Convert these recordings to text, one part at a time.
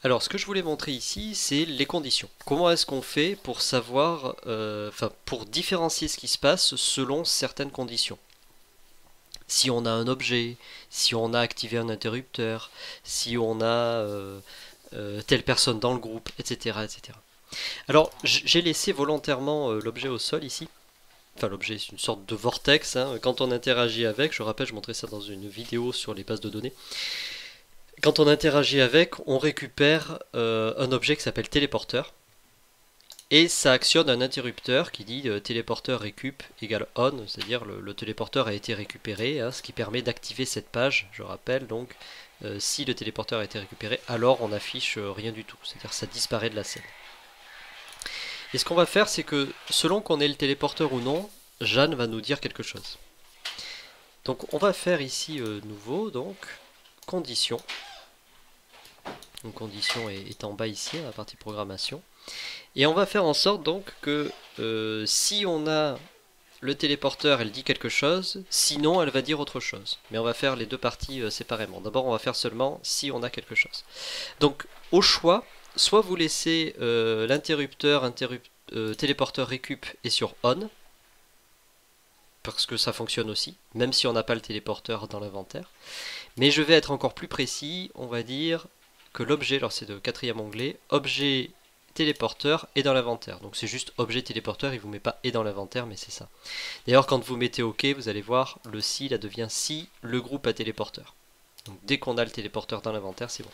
Alors, ce que je voulais montrer ici, c'est les conditions. Comment est-ce qu'on fait pour savoir, enfin, pour différencier ce qui se passe selon certaines conditions. Si on a un objet, si on a activé un interrupteur, si on a telle personne dans le groupe, etc., etc. Alors, j'ai laissé volontairement l'objet au sol ici. Enfin, l'objet, c'est une sorte de vortex, hein. Quand on interagit avec, je rappelle, je montrais ça dans une vidéo sur les bases de données. Quand on interagit avec, on récupère un objet qui s'appelle téléporteur. Et ça actionne un interrupteur qui dit téléporteur récup égale on, c'est-à-dire le téléporteur a été récupéré, hein, ce qui permet d'activer cette page, je rappelle. Donc si le téléporteur a été récupéré, alors on affiche rien du tout, c'est-à-dire ça disparaît de la scène. Et ce qu'on va faire, c'est que selon qu'on ait le téléporteur ou non, Jeanne va nous dire quelque chose. Donc on va faire ici nouveau, donc condition. Donc condition est en bas ici, à la partie programmation. Et on va faire en sorte donc que si on a le téléporteur, elle dit quelque chose, sinon elle va dire autre chose. Mais on va faire les deux parties séparément. D'abord on va faire seulement si on a quelque chose. Donc au choix, soit vous laissez l'interrupteur téléporteur récup est sur on, parce que ça fonctionne aussi, même si on n'a pas le téléporteur dans l'inventaire. Mais je vais être encore plus précis, on va dire que l'objet, alors c'est le quatrième onglet, objet téléporteur est dans l'inventaire. Donc c'est juste objet téléporteur, il ne vous met pas est dans l'inventaire, mais c'est ça. D'ailleurs, quand vous mettez OK, vous allez voir, le si là devient si le groupe a téléporteur. Donc dès qu'on a le téléporteur dans l'inventaire, c'est bon.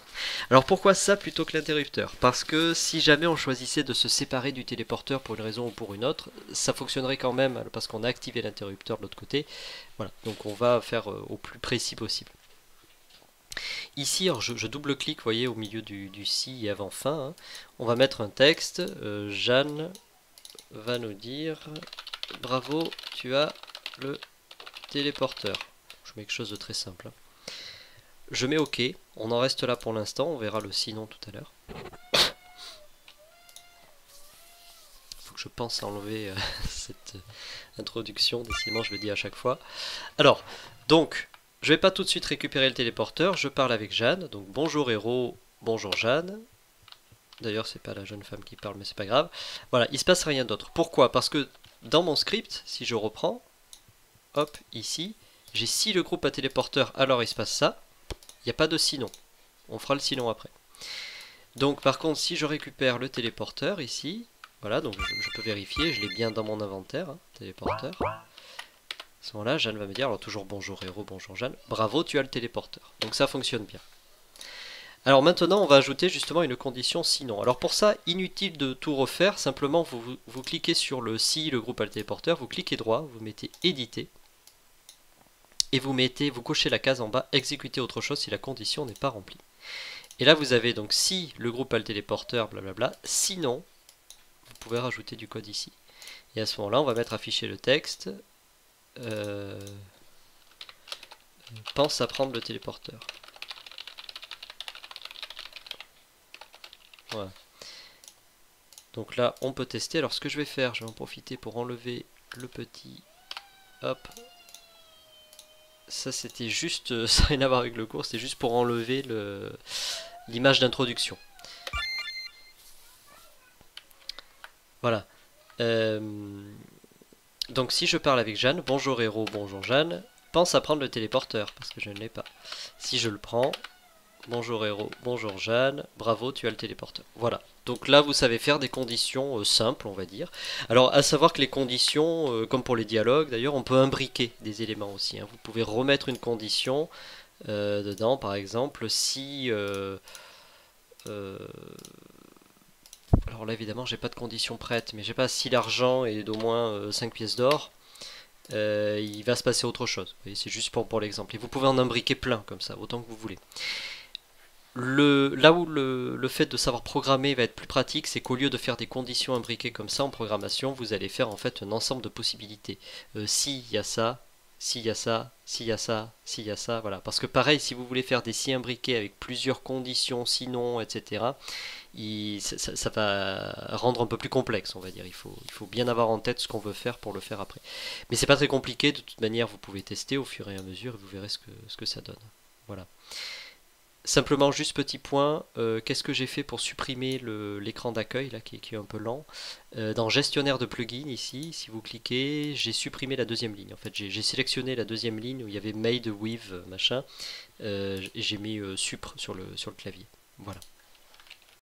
Alors pourquoi ça plutôt que l'interrupteur? Parce que si jamais on choisissait de se séparer du téléporteur pour une raison ou pour une autre, ça fonctionnerait quand même parce qu'on a activé l'interrupteur de l'autre côté. Voilà, donc on va faire au plus précis possible. Ici, alors je double-clique, vous voyez, au milieu du si et avant fin. Hein. On va mettre un texte. Jeanne va nous dire bravo, tu as le téléporteur. Je mets quelque chose de très simple. Hein. Je mets OK. On en reste là pour l'instant. On verra le sinon tout à l'heure. Il faut que je pense à enlever cette introduction. Décidément, je le dis à chaque fois. Alors, donc. Je ne vais pas tout de suite récupérer le téléporteur, je parle avec Jeanne, donc bonjour héros, bonjour Jeanne. D'ailleurs c'est pas la jeune femme qui parle mais c'est pas grave. Voilà, il se passe rien d'autre. Pourquoi? Parce que dans mon script, si je reprends, hop, ici, j'ai si le groupe a téléporteur, alors il se passe ça. Il n'y a pas de sinon. On fera le sinon après. Donc par contre, si je récupère le téléporteur ici, voilà, donc je peux vérifier, je l'ai bien dans mon inventaire, hein, téléporteur. À ce moment-là, Jeanne va me dire, alors toujours bonjour héros, bonjour Jeanne, bravo, tu as le téléporteur. Donc ça fonctionne bien. Alors maintenant, on va ajouter justement une condition sinon. Alors pour ça, inutile de tout refaire, simplement vous cliquez sur le si, le groupe a le téléporteur, vous cliquez droit, vous mettez éditer, et vous cochez la case en bas, exécuter autre chose si la condition n'est pas remplie. Et là vous avez donc si le groupe a le téléporteur, blablabla, sinon, vous pouvez rajouter du code ici. Et à ce moment-là, on va mettre afficher le texte. Pense à prendre le téléporteur. Voilà. Donc là, on peut tester. Alors ce que je vais faire, je vais en profiter pour enlever le petit. Hop. Ça c'était juste, ça n'a rien à voir avec le cours, c'était juste pour enlever l'image d'introduction. Voilà. Donc si je parle avec Jeanne, bonjour héros, bonjour Jeanne, pense à prendre le téléporteur, parce que je ne l'ai pas. Si je le prends, bonjour héros, bonjour Jeanne, bravo, tu as le téléporteur. Voilà. Donc là, vous savez faire des conditions simples, on va dire. Alors, à savoir que les conditions, comme pour les dialogues d'ailleurs, on peut imbriquer des éléments aussi. Hein. Vous pouvez remettre une condition dedans, par exemple, si... alors là, évidemment, j'ai pas de condition prête, mais je sais pas, si l'argent est d'au moins 5 pièces d'or, il va se passer autre chose. C'est juste pour l'exemple. Et vous pouvez en imbriquer plein, comme ça, autant que vous voulez. Là où le fait de savoir programmer va être plus pratique, c'est qu'au lieu de faire des conditions imbriquées comme ça en programmation, vous allez faire en fait un ensemble de possibilités. Si il y a ça, s'il y a ça, s'il y a ça, s'il y a ça, voilà. Parce que pareil, si vous voulez faire des si imbriqués avec plusieurs conditions, sinon, etc., ça va rendre un peu plus complexe, on va dire. Il faut bien avoir en tête ce qu'on veut faire pour le faire après. Mais c'est pas très compliqué, de toute manière, vous pouvez tester au fur et à mesure et vous verrez ce que ça donne. Voilà. Simplement, juste petit point, qu'est-ce que j'ai fait pour supprimer l'écran d'accueil là qui est un peu lent? Dans gestionnaire de plugins ici, si vous cliquez, j'ai supprimé la deuxième ligne. En fait, j'ai sélectionné la deuxième ligne où il y avait made with machin, et j'ai mis supr sur le clavier. Voilà.